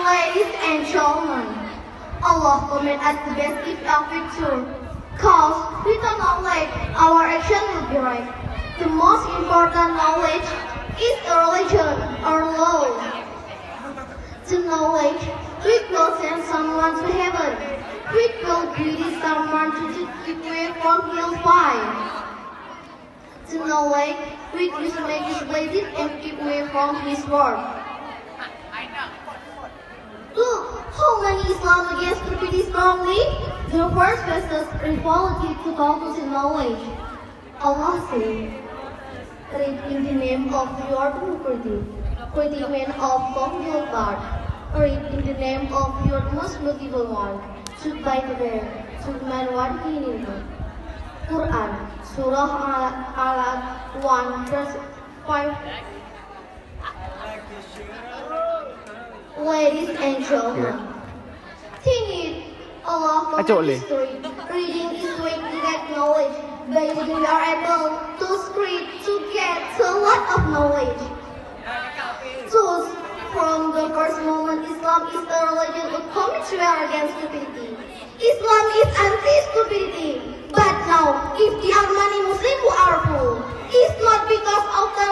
Ladies and gentlemen, Allah command us the best gift of victory. Cause without knowledge, our action will be right. The most important knowledge is the religion or law. The knowledge which will send someone to heaven, which will guide someone to keep away from hellfire. The knowledge which will make us blessed and keep away from his word. Look, how many Islam against stupidity strongly? The first verses relative to focus in knowledge. Allah says, read in the name of your pretty man of your God. Read in the name of your most beautiful one. Should by the way, should man what he needs. Quran, Surah Al 1 verse 5. Ladies and gentlemen, think it, Allah for history. Reading is way to get knowledge. By reading we are able to spread, to get a lot of knowledge. So, from the first moment, Islam is the religion of commitment against stupidity. Islam is anti-stupidity. But now, if the Armani Muslim who are full, it's not because of the